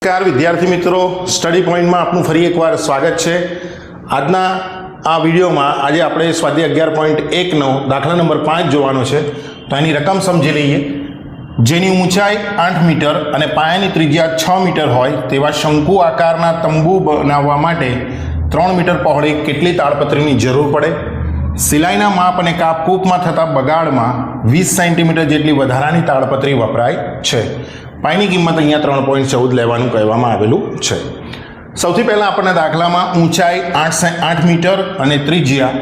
નમસ્કાર વિદ્યાર્થી મિત્રો, સ્ટડી પોઈન્ટમાં આપનું ફરી એકવાર સ્વાગત છે. આજના આ વિડીયોમાં આજે આપણે સ્વાધ્યાય 11.1નો દાખલા નંબર 5 જોવાનો છે. તો એની રકમ સમજી લઈએ. જેની ઊંચાઈ 8 મીટર અને પાયાની ત્રિજ્યા 6 મીટર હોય તેવા શંકુ આકારના તંબુ બનાવવા માટે 3 મીટર પહોળી કેટલી તાડપત્રીની જરૂર પડે? સિલાઈના માપ અને કાપકૂપમાં થતા બગાડમાં 20 સેન્ટીમીટર જેટલી વધારાની તાડપત્રી વપરાય છે. પાઈની કિંમત અહીંયા 3.14 લેવાનું કહેવામાં આવેલું છે. સૌથી પહેલાં આપણને દાખલામાં ઊંચાઈ 8 મીટર અને ત્રિજ્યા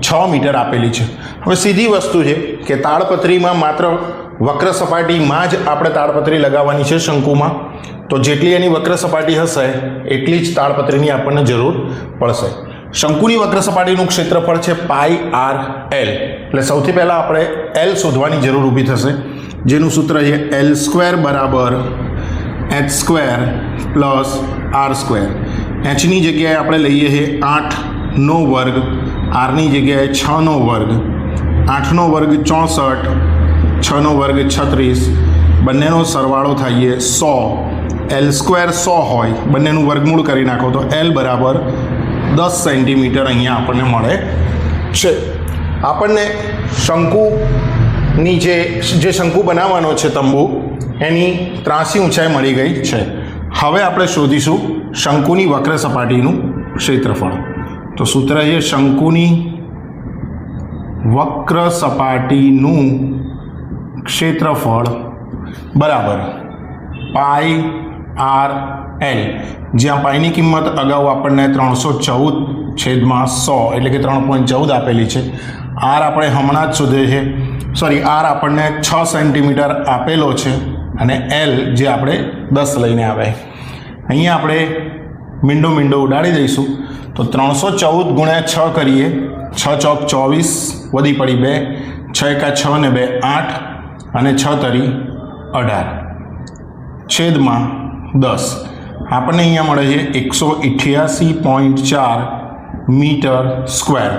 6 મીટર આપેલી છે. હવે સીધી વસ્તુ છે કે તાડપત્રીમાં માત્ર વક્ર સપાટીમાં જ આપણે તાડપત્રી લગાવવાની છે શંકુમાં. તો જેટલી એની વક્ર સપાટી હશે એટલી જ તાડપત્રીની આપણને જરૂર પડશે. શંકુની વક્ર સપાટીનું ક્ષેત્રફળ છે πr l. એટલે સૌથી પહેલાં આપણે l શોધવાની જરૂર ઊભી થશે, જેનું સૂત્ર છે l² બરાબર h² પ્લસ r². hની જગ્યાએ આપણે લઈએ છીએ 8નો વર્ગ, rની જગ્યાએ 6નો વર્ગ. 8નો વર્ગ 64, 6નો વર્ગ 36, બંનેનો સરવાળો થઈએ 100. l² 100 હોય, બંનેનું વર્ગમૂળ કરી નાખો તો l બરાબર 10 સેન્ટીમીટર અહીંયા આપણને મળે છે. આપણને શંકુની જે શંકુ બનાવવાનો છે તંબુ, એની ત્રાસી ઊંચાઈ મળી ગઈ છે. હવે આપણે શોધીશું શંકુની વક્ર સપાટીનું ક્ષેત્રફળ. તો સૂત્ર છે શંકુની વક્ર સપાટીનું ક્ષેત્રફળ બરાબર πr l, જ્યાં પાઈની કિંમત અગાઉ આપણને 314/100 એટલે કે 3.14 આપેલી છે. આર આપણે હમણાં જ શોધે છે, સોરી આર આપણને 6 સેન્ટીમીટર આપેલો છે અને એલ જે આપણે 10 લઈને આવે. અહીંયા આપણે મીંડો ઉડાડી દઈશું. તો 314 ગુણ્યા 6 કરીએ, 6 ચોક 24, વધી પડી 2, 6 એકા 6 ને 2 8 અને 6 તરી 18 છેદમાં 10. આપણને અહીંયા મળે છે 188.4 મીટર સ્ક્વેર.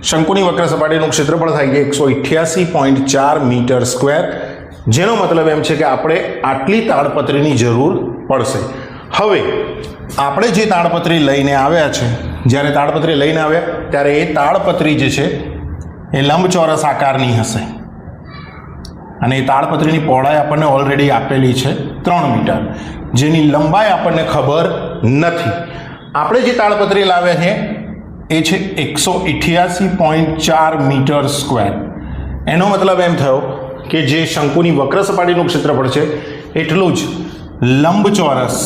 શંકુની વક્ર સપાટીનું ક્ષેત્રફળ થાય છે 188.4 મીટર સ્ક્વેર, જેનો મતલબ એમ છે કે આપણે આટલી તાડપત્રીની જરૂર પડશે. હવે આપણે જે તાડપત્રી લઈને આવ્યા છે, જ્યારે તાડપત્રી લઈને આવ્યા ત્યારે એ તાડપત્રી જે છે એ લંબચોરસ આકારની હશે અને એ તાડપત્રીની પહોળાઈ આપણને ઓલરેડી આપેલી છે 3 મીટર, જેની લંબાઈ આપણને ખબર નથી. આપણે જે તાડપત્રી લાવ્યા છે એ છે 188.4 મીટર સ્ક્વેર. એનો મતલબ એમ થયો કે જે શંકુની વક્ર સપાટીનું ક્ષેત્રફળ છે એટલું જ લંબચોરસ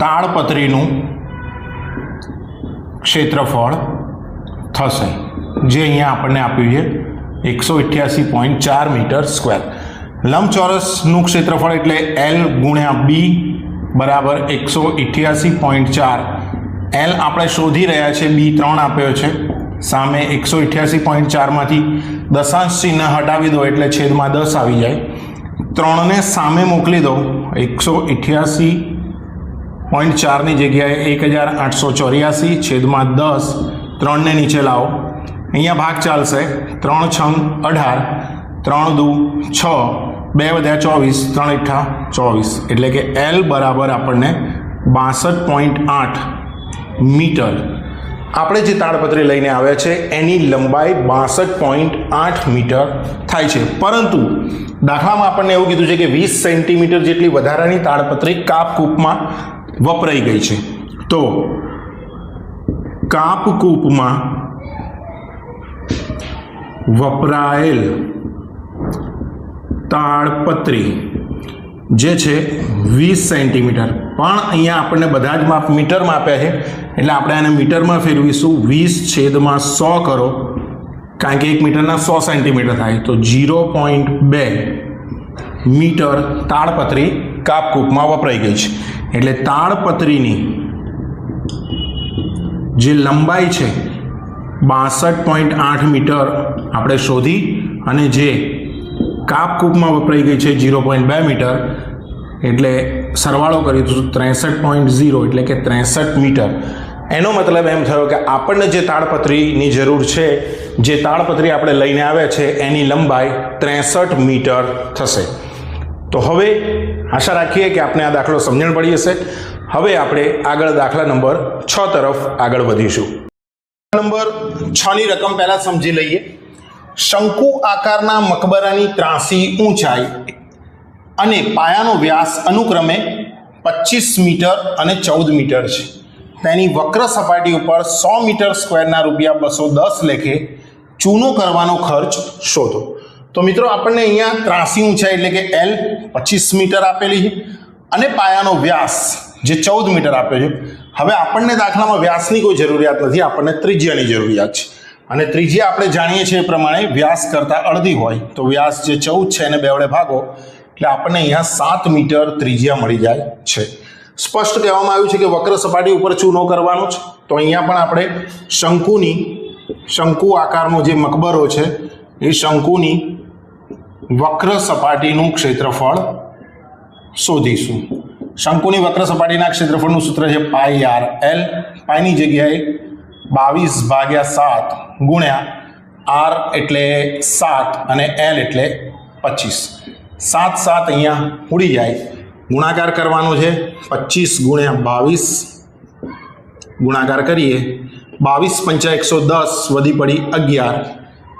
તાડપત્રીનું ક્ષેત્રફળ થશે, જે અહીંયા આપણને આપ્યું છે 188.4 મીટર સ્ક્વેર. લંબચોરસનું ક્ષેત્રફળ એટલે l ગુણ્યા b બરાબર 188.4. l આપણે શોધી રહ્યા છે, b 3 આપ્યો છે. સામે 188.4માંથી દશાંશ ચિહ્ન હટાવી દો એટલે છેદમાં 10 આવી જાય. 3ને સામે મોકલી દો, 188.4ની જગ્યાએ 1884 છેદમાં 10. 3ને નીચે લાવો, અહીંયા ભાગ ચાલશે. 3 6 18, 3 2 6, 2 વધ્યા 24, 3 8 24, એટલે કે l બરાબર આપણને 62.8 મીટર. આપણે જે તાડપત્રી લઈને આવ્યા છે એની લંબાઈ 62.8 મીટર થાય છે. પરંતુ દાખલામાં આપણને એવું કીધું છે કે 20 સેન્ટીમીટર જેટલી વધારાની તાડપત્રી કાપકૂપમાં વપરાઈ ગઈ છે. તો કાપકૂપમાં વપરાયેલ તાડપત્રી જે છે 20 સેન્ટીમીટર, પણ અહીંયા આપણને બધા જ માપ મીટરમાં આપ્યા છે એટલે આપણે આને મીટરમાં ફેરવીશું. 20/100 કરો, કારણ કે 1 મીટરના 100 સેન્ટીમીટર થાય, તો 0.2 મીટર તાડપત્રી કાપકૂપમાં વપરાઈ ગઈ છે. એટલે તાડપત્રીની જે લંબાઈ છે 62.8 મીટર આપણે શોધી, અને જે કાપકૂપમાં વપરાઈ ગઈ છે 0.2 મીટર, એટલે સરવાળો કરીએ તો 63.0 એટલે કે 63 મીટર. એનો મતલબ એમ થયો કે આપણને જે તાડપત્રીની જરૂર છે, જે તાડપત્રી આપણે લઈને આવ્યા છે એની લંબાઈ 63 મીટર થશે. તો હવે આશા રાખીએ કે આપને આ દાખલો સમજણ પડી હશે. હવે આપણે આગળ દાખલા નંબર 6 તરફ આગળ વધીશું. નંબર 6 ની રકમ પહેલા સમજી લઈએ. શંકુ આકારના મકબરાની ત્રાસી ઊંચાઈ અને પાયાનો વ્યાસ અનુક્રમે 25 મીટર અને 14 મીટર છે. તેની વક્ર સપાટી ઉપર 100 મીટર સ્ક્વેરના રૂપિયા 210 લેખે ચૂનો કરવાનો ખર્ચ શોધો. તો મિત્રો આપણને અહીંયા ત્રાસી ઊંચાઈ એટલે કે L 25 મીટર આપેલી છે અને પાયાનો વ્યાસ જે 14 મીટર આપ્યો છે. હવે આપણને દાખલામાં વ્યાસની કોઈ જરૂરિયાત નથી, આપણને ત્રિજ્યાની જરૂરિયાત છે અને ત્રિજ્યા આપણે જાણીએ છીએ એ પ્રમાણે વ્યાસ કરતાં અડધી હોય. તો વ્યાસ જે 14 છે એને 2 વડે ભાગો એટલે આપણને અહીંયા 7 મીટર ત્રિજ્યા મળી જાય છે. સ્પષ્ટ કહેવામાં આવ્યું છે કે વક્ર સપાટી ઉપર ચૂનો કરવાનો છે. તો અહીંયા પણ આપણે શંકુ આકારનો જે મકબરો છે એ શંકુની વક્ર સપાટીનું ક્ષેત્રફળ શોધીશું. શંકુની વક્ર સપાટીના ક્ષેત્રફળનું સૂત્ર છે પાઈ આર એલ. પાઈની જગ્યાએ 22/7 ગુણ્યા આર એટલે 7 અને એલ એટલે 25. 7 7 અહીંયા ઉડી જાય, ગુણાકાર કરવાનો છે. 25 ગુણ્યા 22 ગુણાકાર કરીએ, 22 પંચા 110 વધી પડી 11,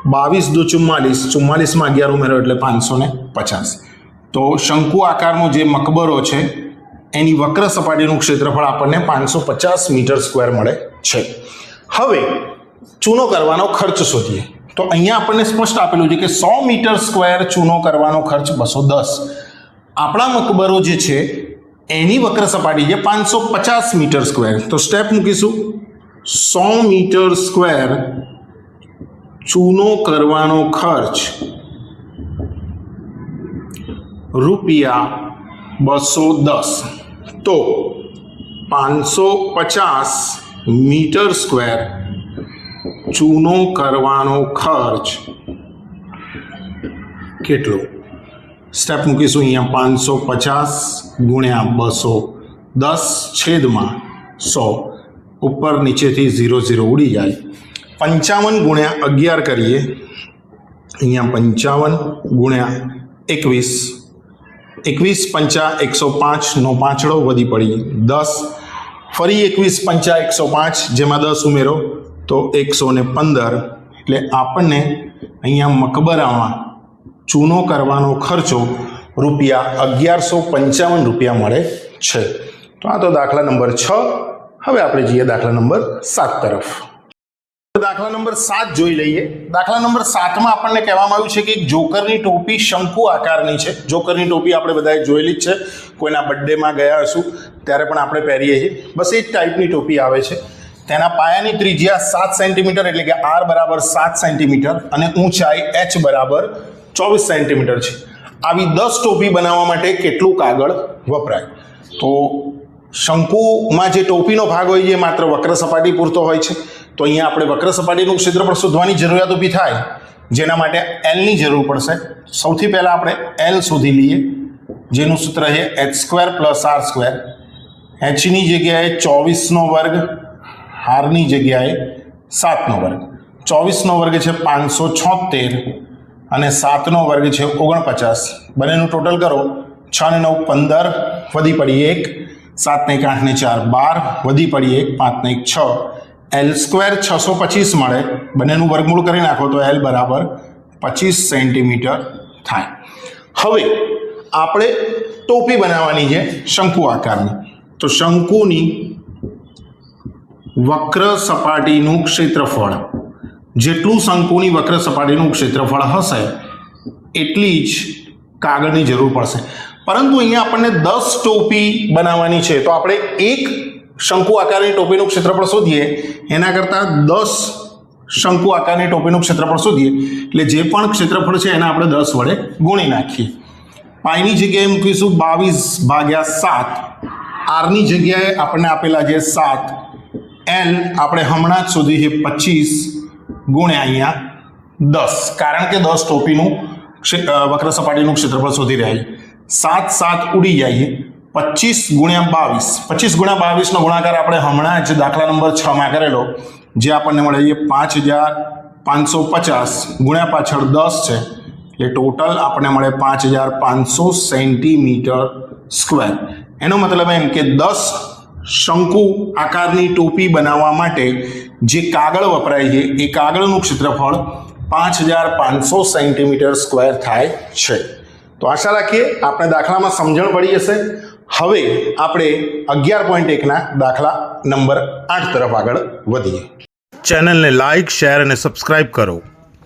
22 દુ 44, 44માં 11 ઉમેરો એટલે 550. તો શંકુ આકારનો જે મકબરો છે એની વક્ર સપાટીનું ક્ષેત્રફળ આપણને 550 મીટર સ્ક્વેર મળે છે. હવે ચૂનો કરવાનો ખર્ચ શોધીએ. તો અહીંયા આપણને સ્પષ્ટ આપેલું છે કે 100 મીટર સ્ક્વેર ચૂનો કરવાનો ખર્ચ 210. આપણા મકબરો જે છે એની વક્ર સપાટી છે 550 મીટર સ્ક્વેર. તો સ્ટેપ મૂકીશું. 100 મીટર સ્ક્વેર ચૂનો કરવાનો ખર્ચ રૂપિયા 210. તો 550 મીટર સ્ક્વેર ચૂનો કરવાનો ખર્ચ કેટલો? સ્ટેપ મૂકીશું અહીંયા. 550 ગુણ્યા 210 છેદમાં 100. ઉપર નીચેથી 0 0 ઉડી જાય. 55 ગુણ્યા 11 કરીએ. અહીંયા 55 ગુણ્યા 21, 21 પંચા 105 નો પાંચડો વધી પડી 10. ફરી 21 પંચા 105, જેમાં 10 ઉમેરો તો 115. એટલે આપણને અહીંયા મકબરામાં ચૂનો કરવાનો ખર્ચો રૂપિયા 1155 રૂપિયા મળે છે. તો આ તો દાખલા નંબર 6. હવે આપણે જઈએ દાખલા નંબર 7 તરફ. દાખલા નંબર 7 જોઈ લઈએ. દાખલા નંબર 7માં આપણને કહેવામાં આવ્યું છે કે એક જોકરની ટોપી શંકુ આકારની છે. જોકરની ટોપી આપણે બધાએ જોયેલી જ છે, કોઈના બર્થડેમાં ગયા હશું ત્યારે પણ આપણે પહેરીએ છીએ. બસ એ જ ટાઈપની ટોપી આવે છે. તેના પાયાની ત્રિજ્યા 7 સેન્ટીમીટર એટલે કે r બરાબર 7 સેન્ટીમીટર અને ઊંચાઈ h બરાબર 24 સેન્ટીમીટર છે. આવી 10 ટોપી બનાવવા માટે કેટલું કાગળ વપરાય? તો શંકુમાં જે ટોપીનો ભાગ હોય છે એ માત્ર વક્ર સપાટી પૂરતો હોય છે. તો અહીંયા આપણે વક્ર સપાટીનું ક્ષેત્રફળ શોધવાની જરૂરિયાત ઊભી થાય, જેના માટે એલની જરૂર પડશે. સૌથી પહેલાં આપણે એલ શોધી લઈએ, જેનું સૂત્ર છે h² + r². hની જગ્યાએ 24નો વર્ગ, આરની જગ્યાએ 7નો વર્ગ. 24નો વર્ગ છે 576 અને 7નો વર્ગ છે 49. બંનેનું ટોટલ કરો. 6 ને 9 15, વધી પડી 1, 7 ને 1 8 ને 4 12, વધી પડી 1, 5 ને 1 6. L² 625 મળે. બંનેનું વર્ગમૂળ કરી નાખો તો L બરાબર 25 સેન્ટીમીટર થાય. હવે આપણે ટોપી બનાવવાની છે શંકુ આકારની. તો શંકુની વક્ર સપાટીનું ક્ષેત્રફળ, જેટલું શંકુની વક્ર સપાટીનું ક્ષેત્રફળ હશે એટલી જ કાગળની જરૂર પડશે. પરંતુ અહીંયા આપણને 10 ટોપી બનાવવાની છે. તો આપણે એક શંકુ આકારની ટોપીનું ક્ષેત્રફળ શોધીએ એના કરતાં 10 શંકુ આકારની ટોપીનું ક્ષેત્રફળ શોધીએ એટલે જે પણ ક્ષેત્રફળ છે એને આપણે 10 વડે ગુણી નાખીએ. પાઈની જગ્યાએ મૂકીશું 22/7. આરની જગ્યાએ આપણને આપેલા છે 7. એલ આપણે હમણાં જ શોધી છે 25 ગુણ્યા અહીંયા 10, કારણ કે 10 ટોપીનું વક્ર સપાટીનું ક્ષેત્રફળ શોધી રહ્યા છીએ. 7 7 ઉડી જઈએ. 25 ગુણ્યા 22, 25 ગુણ્યા 22નો ગુણાકાર આપણે હમણાં જ દાખલા નંબર 6માં કરેલો, જે આપણને મળે છે 5550 ગુણ્યા પાછળ 10 છે એટલે ટોટલ આપણને મળે 5500 સેન્ટીમીટર સ્ક્વેર. એનો મતલબ એમ કે 10 શંકુ આકારની ટોપી બનાવવા માટે જે કાગળ વપરાય છે એ કાગળનું ક્ષેત્રફળ 5500 સેન્ટીમીટર સ્ક્વેર થાય છે. તો આશા રાખીએ આપણે દાખલામાં સમજણ પડી હશે. હવે આપણે 11.1ના દાખલા નંબર 8 તરફ આગળ વધીએ. ચેનલને લાઇક, શેર અને સબસ્ક્રાઇબ કરો.